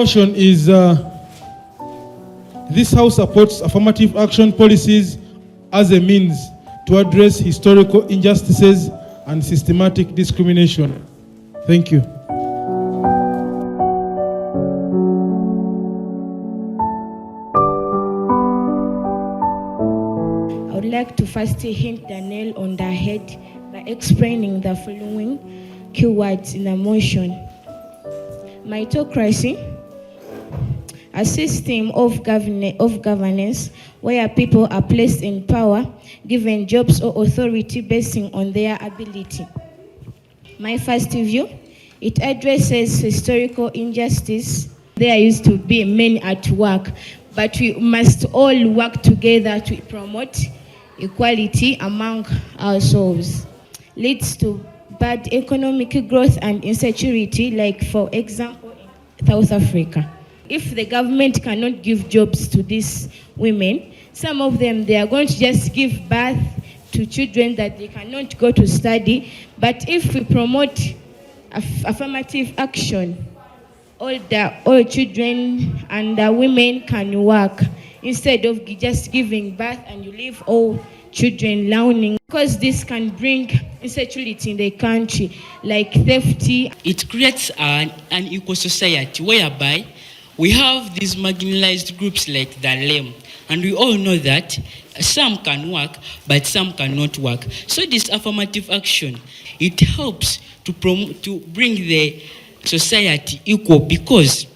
motion is this House supports affirmative action policies as a means to address historical injustices and systematic discrimination. Thank you. I would like to first hit the nail on the head by explaining the following keywords in the motion. Meritocracy, a system of governance where people are placed in power, given jobs or authority based on their ability. My first view, it addresses historical injustice. There used to be men at work, but we must all work together to promote equality among ourselves. Leads to bad economic growth and insecurity, like for example in South Africa. If the government cannot give jobs to these women, some of them, they are going to just give birth to children that they cannot go to study. But if we promote affirmative action, all children and women can work instead of just giving birth and you leave all children learning. Because this can bring insecurity in the country, like theft. It creates an equal society whereby we have these marginalized groups like the lame, and we all know that some can work, but some cannot work. So this affirmative action, it helps to bring the society equal, because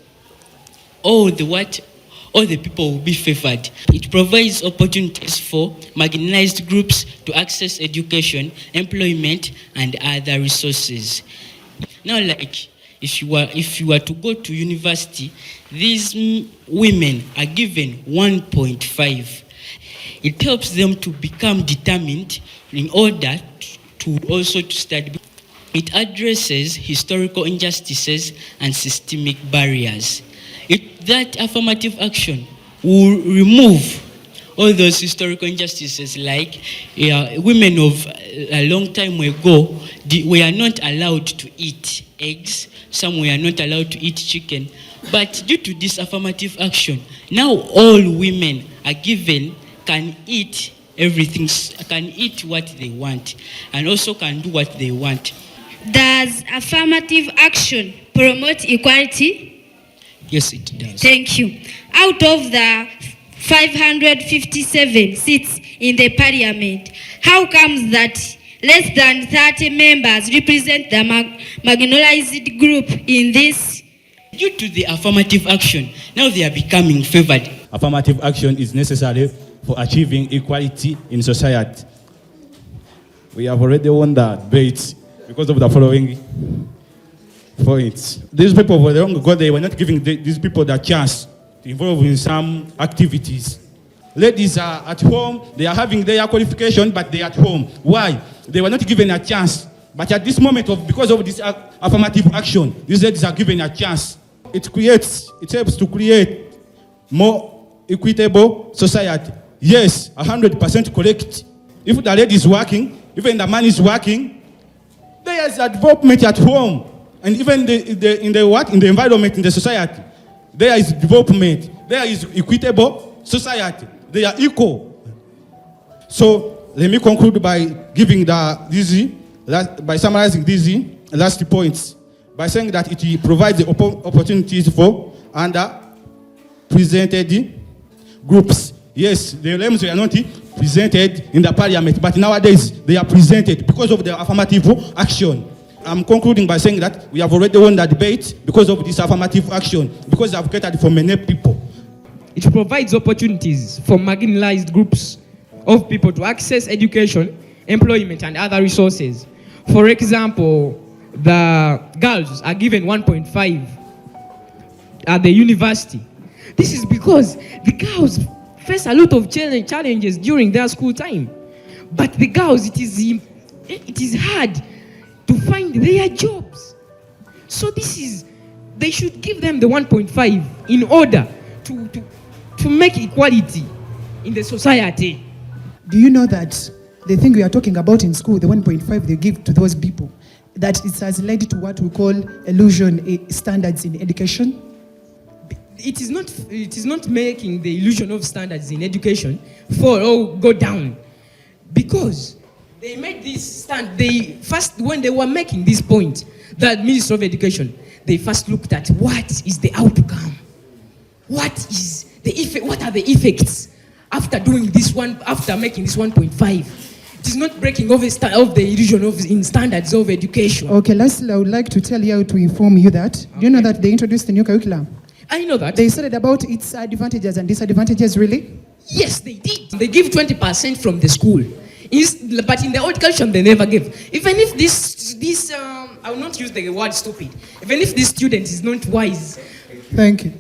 all the people will be favored. It provides opportunities for marginalized groups to access education, employment, and other resources. Now, like, if you were to go to university, these women are given 1.5. It helps them to become determined in order to also to study. It addresses historical injustices and systemic barriers. That affirmative action will remove all those historical injustices, like women of a long time ago, we are not allowed to eat eggs, some were not allowed to eat chicken. But due to this affirmative action, now all women are given, can eat everything, can eat what they want, and also can do what they want. Does affirmative action promote equality? Yes, it does. Thank you. Out of the 557 seats in the parliament, how comes that less than 30 members represent the marginalized group in this? Due to the affirmative action, now they are becoming favored. Affirmative action is necessary for achieving equality in society. We have already won that debate because of the following points. These people were long ago, they were not giving these people the chance to involve in some activities. Ladies are at home, they are having their qualification, but they are at home. Why? They were not given a chance. But at this moment, because of this affirmative action, these ladies are given a chance. It helps to create more equitable society. Yes, 100% correct. If the lady is working, even the man is working, there is a development at home. And even in the environment, in the society, there is development. There is equitable society. They are equal. So let me conclude by giving by summarizing these last points by saying that it provides the opportunities for underrepresented groups. Yes, the LMs were not presented in the parliament, but nowadays they are presented because of the affirmative action. I'm concluding by saying that we have already won the debate because of this affirmative action, because they have catered for many people. It provides opportunities for marginalized groups of people to access education, employment, and other resources. For example, the girls are given 1.5 at the university. This is because the girls face a lot of challenges during their school time. But the girls, it is hard to find their jobs. So they should give them the 1.5 in order to make equality in the society. Do you know that the thing we are talking about in school, the 1.5 they give to those people, that it has led to what we call illusion standards in education? it is not making the illusion of standards in education fall or go down, because they made this stand. They first, when they were making this point, the Minister of Education, they first looked at what is the outcome, what is the effect, what are the effects after doing this one, after making this 1.5. It is not breaking of the illusion of in standards of education. Okay, lastly, I would like to tell you to inform you that, do you know that they introduced a new curriculum? I know that. They said about its advantages and disadvantages, really? Yes, they did. They give 20% from the school. But in the old curriculum, they never give. Even if this I will not use the word stupid. Even if this student is not wise. Thank you.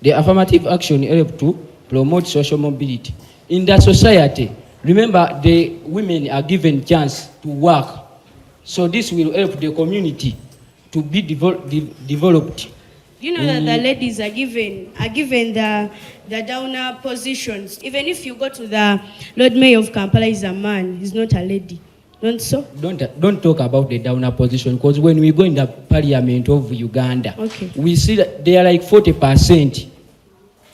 The affirmative action help to promote social mobility. In the society, remember the women are given chance to work. So this will help the community to be developed. You know that the ladies are given the downer positions. Even if you go to the Lord Mayor of Kampala, is a man, he's not a lady. Don't so? Don't talk about the downer position, because when we go in the parliament of Uganda, okay, we see that they are like 40%.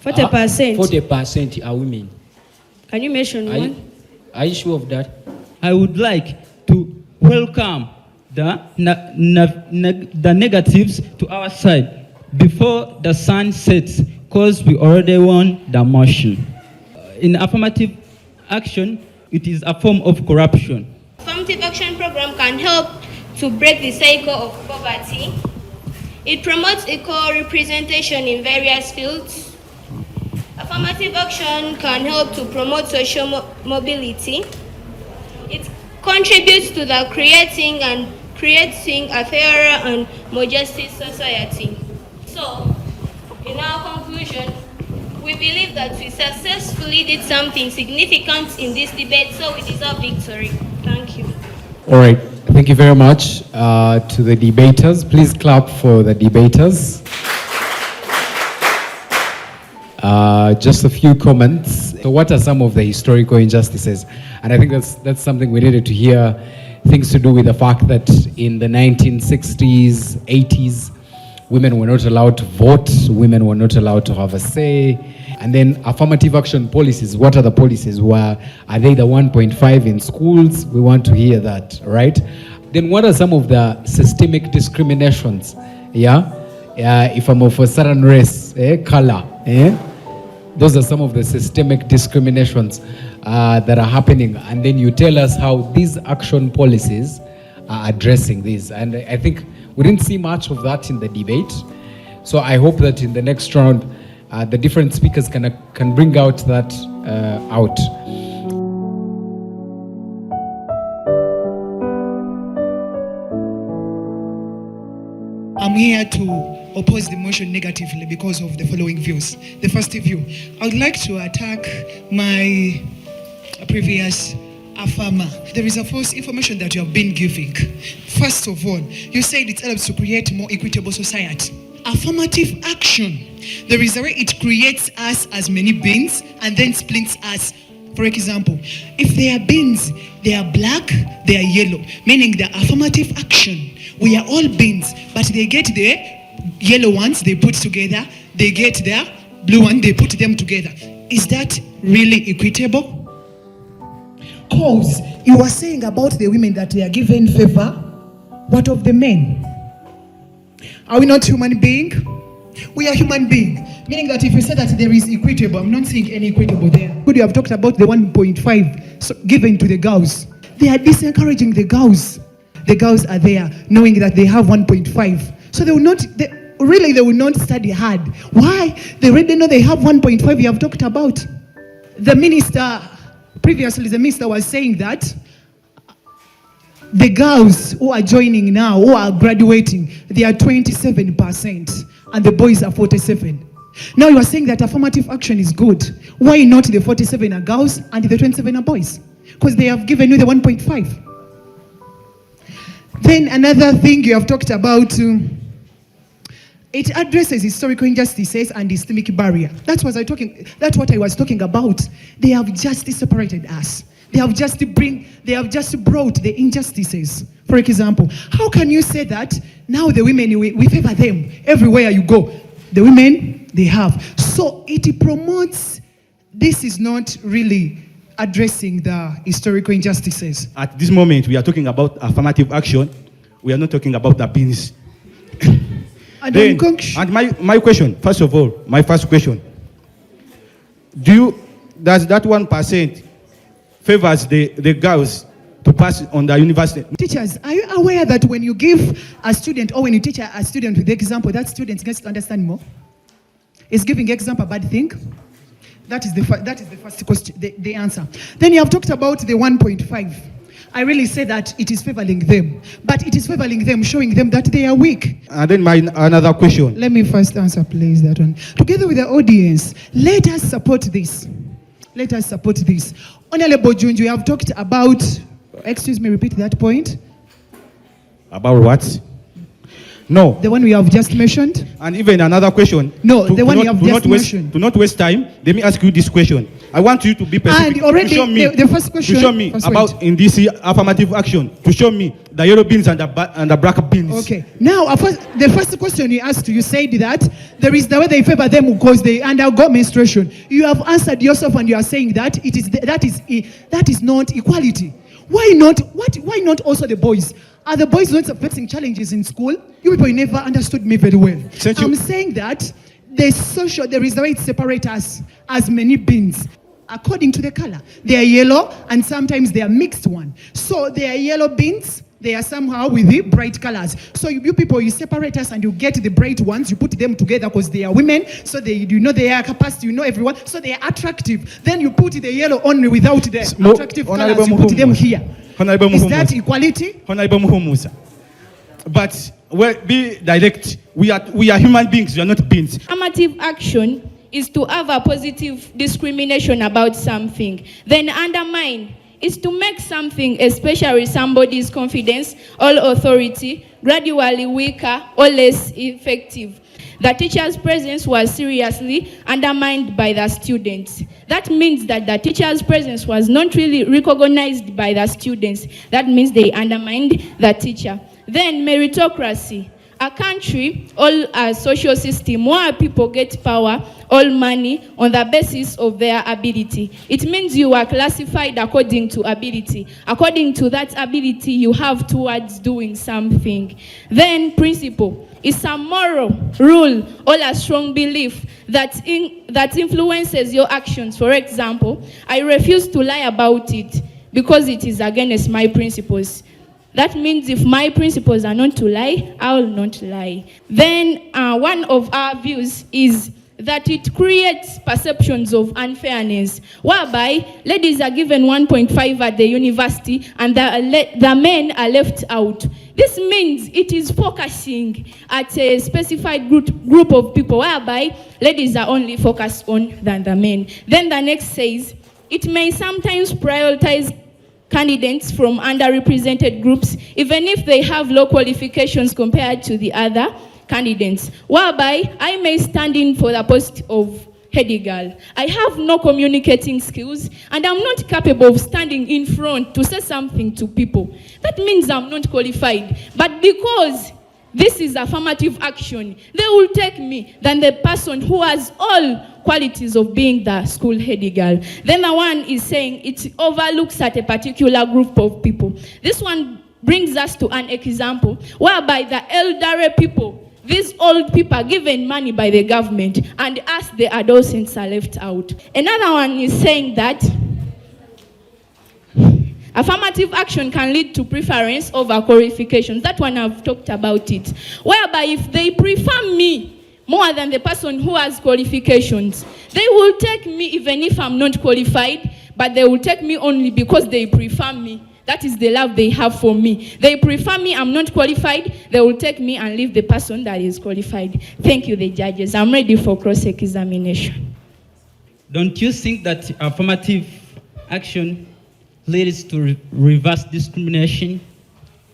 40%? 40% are women. Can you mention one? Are you sure of that? I would like to welcome the negatives to our side before the sun sets, because we already won the motion. In affirmative action, it is a form of corruption. Affirmative action program can help to break the cycle of poverty. It promotes equal representation in various fields. Affirmative action can help to promote social mobility. It contributes to the creating a fairer and more just society. So, in our conclusion, we believe that we successfully did something significant in this debate, so we deserve victory. Thank you. All right, thank you very much to the debaters. Please clap for the debaters. Just a few comments. So what are some of the historical injustices? And I think that's something we needed to hear. Things to do with the fact that in the 1960s, 80s, women were not allowed to vote, women were not allowed to have a say. And then affirmative action policies, what are the policies? Are they the 1.5 in schools? We want to hear that, right? Then what are some of the systemic discriminations? If I'm of a certain race, color, those are some of the systemic discriminations that are happening. And then you tell us how these action policies are addressing this. And I think we didn't see much of that in the debate. So I hope that in the next round, the different speakers can bring out that out. I'm here to oppose the motion negatively because of the following views. The first view, I would like to attack my previous affirmer. There is a false information that you have been giving. First of all, you said it helps to create more equitable society. Affirmative action, there is a way it creates us as many beings and then splits us. For example, if they are beings, they are black, they are yellow, meaning the affirmative action, we are all beings, but they get the yellow ones, they put together, they get the blue one, they put them together. Is that really equitable? Cause you were saying about the women that they are given favor. What of the men? Are we not human being? We are human being. Meaning that if you say that there is equitable, I'm not seeing any equitable there. Could you have talked about the 1.5 given to the girls? They are disencouraging the girls. The girls are there knowing that they have 1.5. So they will not study hard. Why? They already know they have 1.5 you have talked about. Previously the minister was saying that the girls who are joining now, who are graduating, they are 27% and the boys are 47%. Now you are saying that affirmative action is good. Why not the 47 are girls and the 27 are boys? Because they have given you the 1.5. Then another thing you have talked about, it addresses historical injustices and the systemic barrier. That's what I was talking about. They have just separated us. They have just brought the injustices. For example, how can you say that now the women, we favor them everywhere you go? the women, they have. So it promotes, this is not really addressing the historical injustices. At this moment, we are talking about affirmative action. We are not talking about the beans. And Then, and my question, first of all, my first question. Does that 1% favors the girls to pass on the university? Teachers, are you aware that when you give a student, or when you teach a student with the example, that student gets to understand more? Is giving example a bad thing? That is the first question, the answer. Then you have talked about the 1.5. I really say that it is favoring them, but it is favoring them, showing them that they are weak. And then another question. Let me first answer, please, that one. Together with the audience, let us support this. Let us support this. Honorable Junju, you have talked about, excuse me, repeat that point. About what? No. The one we have just mentioned. And even another question. No, the one you have just mentioned. To not waste time, let me ask you this question. I want you to be specific. And already, to show me, the first question. To show me about in this affirmative action. To show me the yellow beans and the black beans. Okay. Now, the first question you asked, you said that there is the way they favor them because they undergo menstruation. You have answered yourself and you are saying that that is not equality. Why not? Why not also the boys? Are the boys not facing challenges in school? You people never understood me very well. I'm saying that there is the way it separates us as many beans according to the color. They are yellow and sometimes they are mixed one. So they are yellow beans. They are somehow with the bright colors. So you people, you separate us and you get the bright ones, you put them together because they are women, so you know their capacity, you know everyone, so they are attractive. Then you put the yellow only without the attractive colors, you put them here. Is that equality? Honorable Muhumusa. But be direct. We are human beings, we are not beings. Affirmative action is to have a positive discrimination about something. Then undermine is to make something, especially somebody's confidence or authority, gradually weaker or less effective. The teacher's presence was seriously undermined by the students. That means that the teacher's presence was not really recognized by the students. That means they undermined the teacher. Then meritocracy. A country or a social system where people get power or money on the basis of their ability. It means you are classified according to ability. According to that ability you have towards doing something. Then principle is a moral rule or a strong belief that influences your actions. For example, I refuse to lie about it because it is against my principles. That means if my principles are not to lie, I will not lie. Then one of our views is that it creates perceptions of unfairness, whereby ladies are given 1.5 at the university and the men are left out. This means it is focusing at a specified group of people, whereby ladies are only focused on than the men. Then the next says, it may sometimes prioritize candidates from underrepresented groups, even if they have low qualifications compared to the other candidates, whereby I may stand in for the post of head girl. I have no communicating skills and I'm not capable of standing in front to say something to people. That means I'm not qualified. But because this is affirmative action, they will take me than the person who has all qualities of being the school head girl. Then the one is saying it overlooks at a particular group of people. This one brings us to an example whereby the elderly people, these old people are given money by the government and us the adolescents are left out. Another one is saying that affirmative action can lead to preference over qualifications. That one I've talked about it. Whereby if they prefer me more than the person who has qualifications, they will take me even if I'm not qualified, but they will take me only because they prefer me. That is the love they have for me. They prefer me, I'm not qualified, they will take me and leave the person that is qualified. Thank you, the judges. I'm ready for cross-examination. Don't you think that affirmative action leads to reverse discrimination?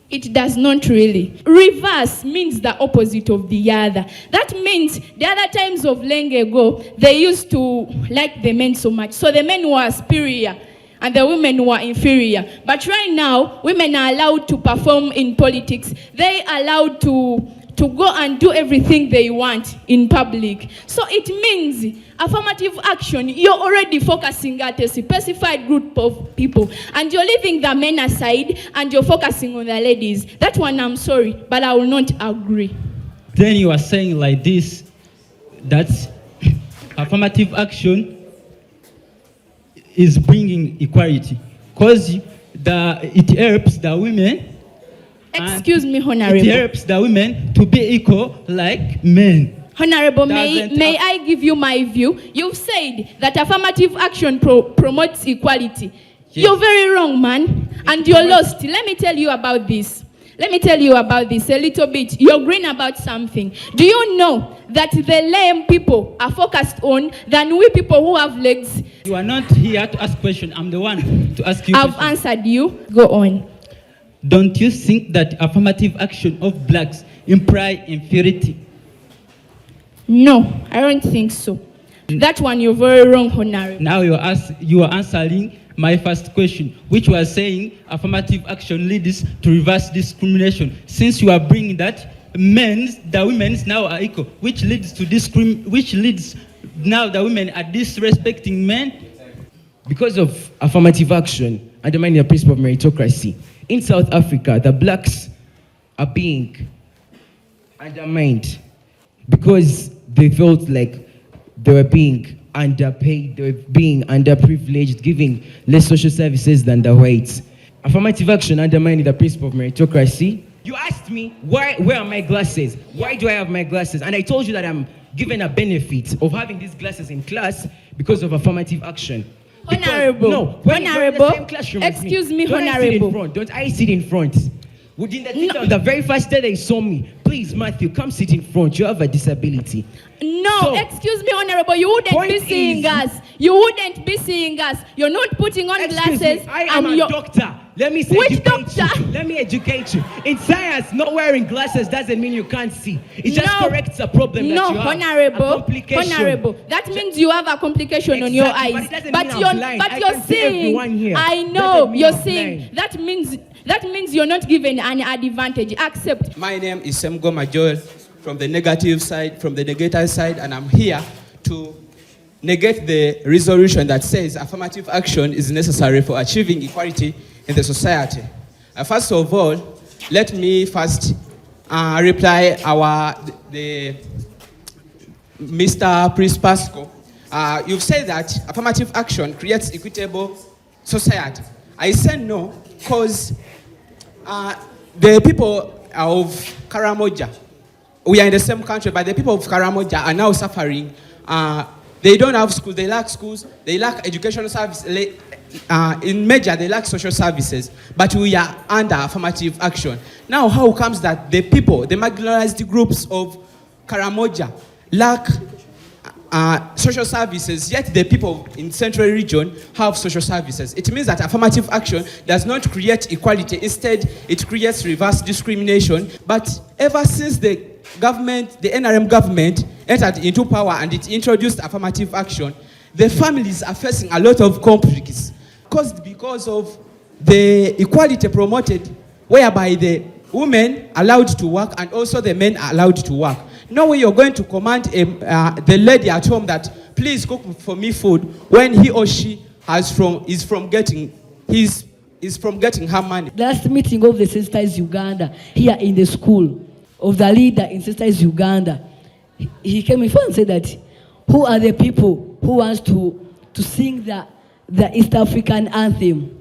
It does not really. Reverse means the opposite of the other. That means the other times of long ago, they used to like the men so much. So the men were superior and the women were inferior. But right now, women are allowed to perform in politics. They are allowed to to go and do everything they want in public. So it means affirmative action, you're already focusing at a specified group of people and you're leaving the men aside and you're focusing on the ladies. That one I'm sorry, but I will not agree. Then you are saying like this, that affirmative action is bringing equality because it helps the women. Excuse me, Honorable. It helps the women to be equal like men. Honorable, may I give you my view? You've said that affirmative action promotes equality. Yes. You're very wrong, man, and you're lost. Let me tell you about this. Let me tell you about this a little bit. You're green about something. Do you know that the lame people are focused on than we people who have legs? You are not here to ask questions. I'm the one to ask you I've answered you. Go on. Don't you think that affirmative action of blacks imply inferiority? No, I don't think so. That one you're very wrong, Honorable. Now you are answering my first question, which was saying affirmative action leads to reverse discrimination. Since you are bringing that the women now are equal, which leads now the women are disrespecting men. Because of affirmative action undermining the principle of meritocracy, in South Africa, the blacks are being undermined because they felt like they were being underpaid, they were being underprivileged, giving less social services than the whites. Affirmative action undermining the principle of meritocracy. You asked me, where are my glasses? Why do I have my glasses? And I told you that I'm given a benefit of having these glasses in class because of affirmative action. Honorable, Honorable, excuse me, Honorable. Don't I sit in front? The very first day they saw me, please, Matthew, come sit in front. You have a disability. No, so, excuse me, Honorable, you wouldn't be seeing us. You wouldn't be seeing us. You're not putting on glasses. I am a doctor. Let me say, which doctor? Let me educate you. In science, not wearing glasses doesn't mean you can't see. It just corrects a problem that you have. Honorable, that means you have a complication on your eyes. But you're saying, I know, you're saying, that means you're not given an advantage. Accept. My name is Semgo Major from the negative side, and I'm here to negate the resolution that says affirmative action is necessary for achieving equality in the society. First of all, let me first reply the Mr. Prispasco. You've said that affirmative action creates equitable society. I say no, because the people of Karamoja, we are in the same country, but the people of Karamoja are now suffering. They don't have schools, they lack schools, they lack educational services. In major, they lack social services, but we are under affirmative action. Now, how comes that the people, the marginalized groups of Karamoja lack social services, yet the people in central region have social services? It means that affirmative action does not create equality. Instead, it creates reverse discrimination. But ever since the NRM government entered into power and it introduced affirmative action, the families are facing a lot of conflicts because of the equality promoted, whereby the women are allowed to work and also the men are allowed to work. No way you're going to command the lady at home that please cook for me food when he or she is from getting her money. The last meeting of the Sisters Uganda here in the school of the leader in Sisters Uganda, he came in front and said that who are the people who wants to sing the East African anthem?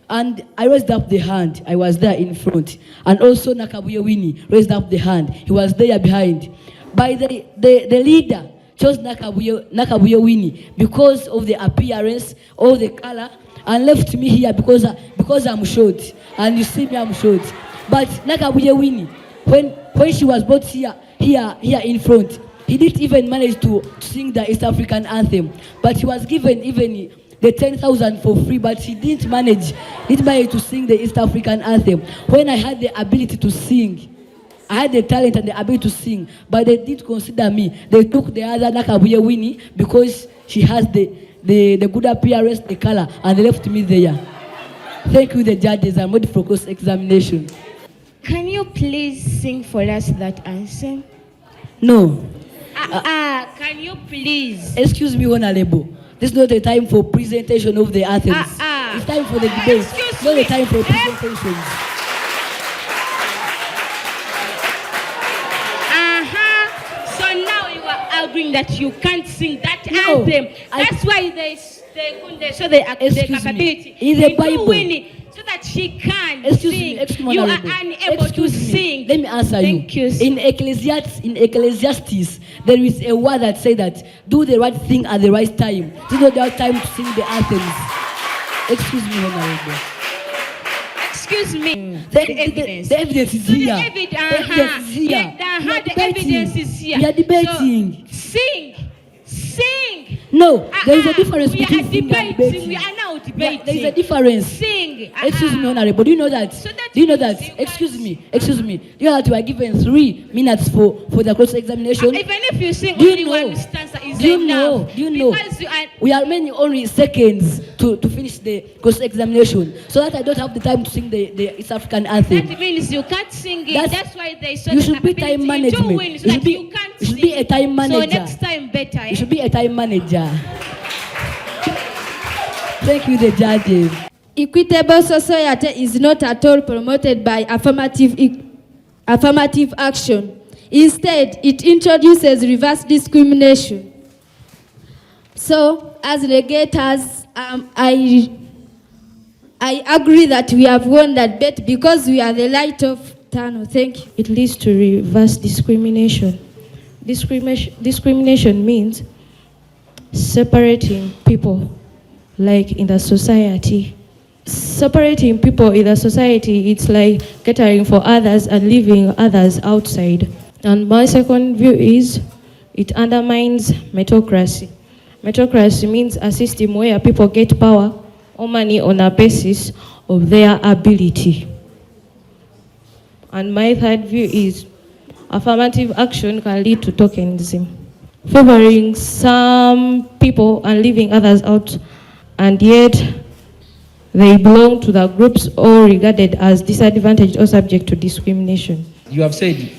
And I raised up the hand. I was there in front. And also Nakabuye Winnie raised up the hand. He was there behind. By the leader chose Nakabuye Winnie because of the appearance, or the color, and left me here because I'm short. And you see me, I'm short. But Nakabuye Winnie, when she was brought here in front, he didn't even manage to sing the East African anthem. But he was given even the 10,000 for free, but he didn't manage to sing the East African anthem. When I had the ability to sing, I had the talent and the ability to sing, but they didn't consider me. They took the other Nakabuye Winnie because she has the good appearance, the color, and they left me there. Thank you, the judges. I'm ready for cross-examination. Can you please sing for us that anthem? No. Can you please? Excuse me, Honorable. This is not the time for presentation of the anthems. It's time for the debate. Excuse Not me. the time for presentations. So now you are arguing that you can't sing that No, anthem. I- That's why they show the Excuse me. capability. In the You Bible. win it so that she can Excuse sing. me, excuse me, You are Honorable. unable Excuse to me. sing. Let me answer Thank you. In Ecclesiastes, there is a word that says that do the right thing at the right time. This is not the right time to sing the anthems. Excuse me, Honorable. Excuse me. The evidence is here. The evidence, The evidence is here. Yeah, We are the debating. evidence is here. We are debating. So, sing. No, there is a difference We between are singing and debating. debating. We are now Yeah, debating. there is a difference. Sing. Excuse me, Honorable. Do you know that? So that Do you know that? means you Excuse me. Excuse me. Do you know that you are given 3 minutes for the cross-examination? Even if you sing Do you only know? one stanza is Do you enough. know? Do you know? Because you are We are remaining only seconds to finish the cross-examination, so that I don't have the time to sing the East African anthem. that means you can't sing it. That's why they saw You the should be capability. time You management. do win, so You should that be- you can't you should sing. be a time So manager. next time better. You should be a time manager. Thank you, the judges. Equitable society is not at all promoted by affirmative action. Instead, it introduces reverse discrimination. So, as legators, I agree that we have won that bet because we are the light of tunnel. Thank you. It leads to reverse discrimination. Discrimination means separating people, like in the society. Separating people in the society, it's like catering for others and leaving others outside. And my second view is it undermines meritocracy. Meritocracy means a system where people get power or money on a basis of their ability. And my third view is affirmative action can lead to tokenism, favoring some people and leaving others out, and yet they belong to the groups or regarded as disadvantaged or subject to discrimination. You have said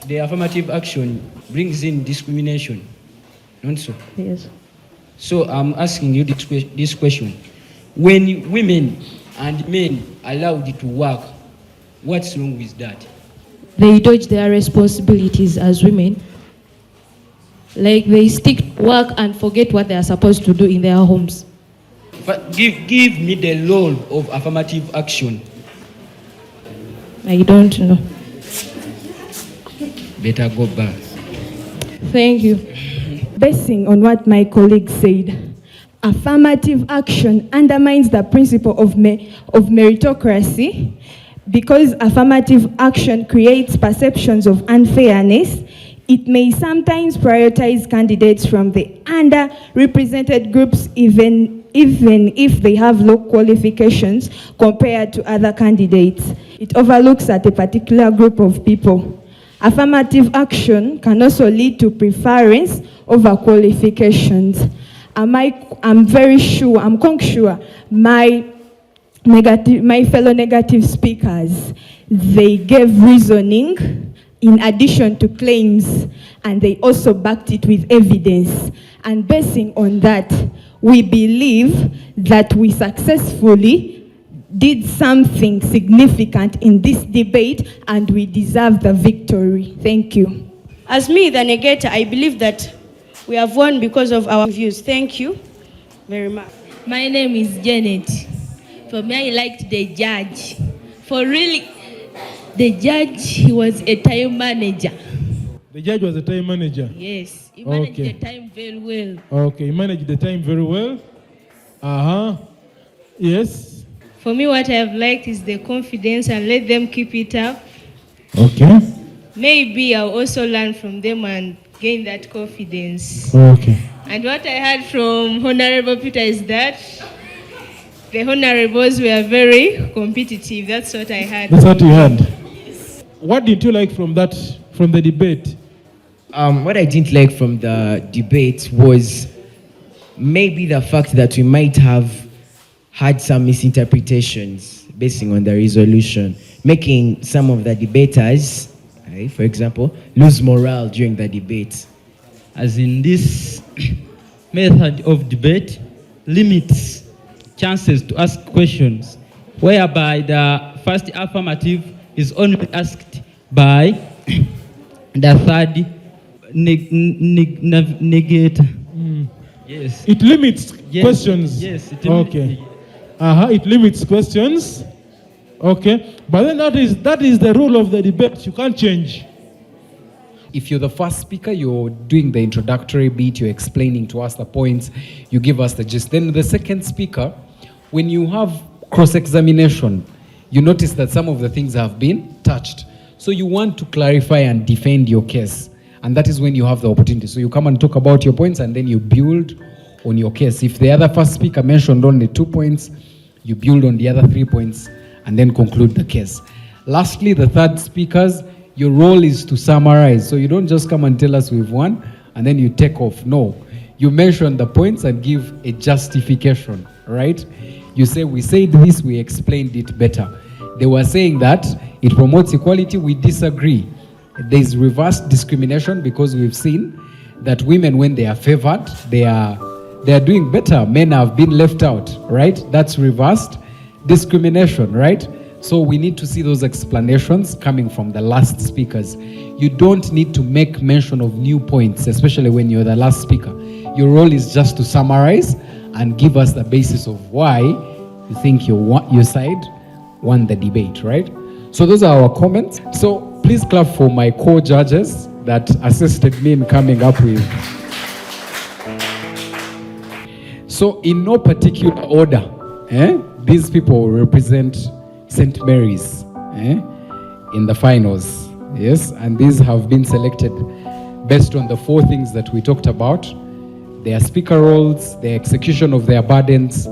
the affirmative action brings in discrimination, not so? Yes. So I'm asking you this question. When women and men are allowed to work, what's wrong with that? They dodge their responsibilities as women. Like they stick to work and forget what they are supposed to do in their homes. But give me the role of affirmative action. I don't know. Better go back. Thank you. Basing on what my colleague said, affirmative action undermines the principle of meritocracy because affirmative action creates perceptions of unfairness. It may sometimes prioritize candidates from the underrepresented groups even if they have low qualifications compared to other candidates. It overlooks at a particular group of people. Affirmative action can also lead to preference over qualifications. I'm very sure, I'm quite sure my fellow negative speakers, they gave reasoning in addition to claims, and they also backed it with evidence. And basing on that, we believe that we successfully did something significant in this debate and we deserve the victory. Thank you. As me, the negator, I believe that we have won because of our views. Thank you very much. My name is Janet. For me, I liked the judge. For really, the judge, he was a time manager. The judge was a time manager? Yes, he managed the time very well. Okay, he managed the time very well. Yes. For me, what I have liked is the confidence and let them keep it up. Okay. Maybe I'll also learn from them and gain that confidence. Okay. And what I heard from Honorable Peter is that the honorables were very competitive. That's what I heard. That's what you heard. What did you like from the debate? What I didn't like from the debate was maybe the fact that we might have had some misinterpretations basing on the resolution, making some of the debaters, for example, lose morale during the debate. As in this method of debate limits chances to ask questions, whereby the first affirmative is only asked by the third negator. Yes. It limits questions. Yes, it limits. Okay. It limits questions. Okay. But then that is the rule of the debate. You can't change. If you're the first speaker, you're doing the introductory bit, you're explaining to us the points, you give us the gist. Then the second speaker, when you have cross-examination, you notice that some of the things have been touched. So you want to clarify and defend your case. And that is when you have the opportunity. So you come and talk about your points and then you build on your case. If the other first speaker mentioned only 2 points, you build on the other 3 points and then conclude the case. Lastly, the third speakers, your role is to summarize. So you don't just come and tell us we've won and then you take off. No, you mention the points and give a justification, right? You say, we said this, we explained it better. They were saying that it promotes equality, we disagree. There's reverse discrimination because we've seen that women, when they are favored, they are doing better. Men have been left out, right? That's reversed discrimination, right? So we need to see those explanations coming from the last speakers. You don't need to make mention of new points, especially when you're the last speaker. Your role is just to summarize and give us the basis of why you think your side won the debate, right? So those are our comments. So please clap for my co-judges that assisted me in coming up with. So in no particular order, these people represent St. Mary's in the finals. Yes, and these have been selected based on the 4 things that we talked about: their speaker roles, the execution of their burdens,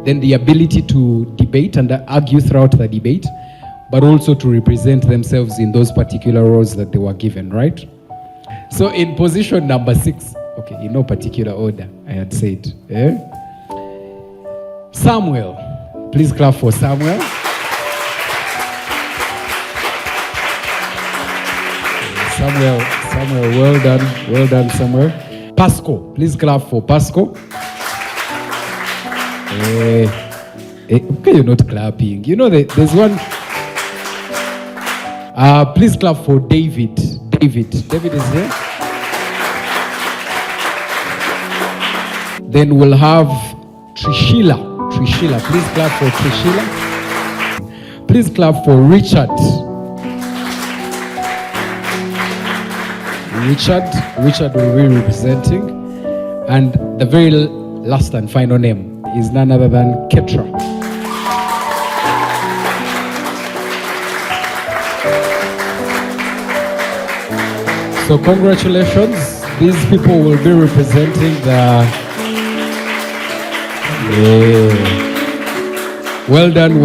then the ability to debate and argue throughout the debate, but also to represent themselves in those particular roles that they were given, right? So in position number 6, okay, in no particular order, I had said, Samuel. Please clap for Samuel. Samuel, well done, Samuel. Pasco, please clap for Pasco. Okay, you're not clapping. You know, there's one. Please clap for David. David is here. Then we'll have Trishila, please clap for Trishila. Please clap for Richard. Richard will be representing. And the very last and final name is none other than Ketra. So congratulations. These people will be representing the... Well done.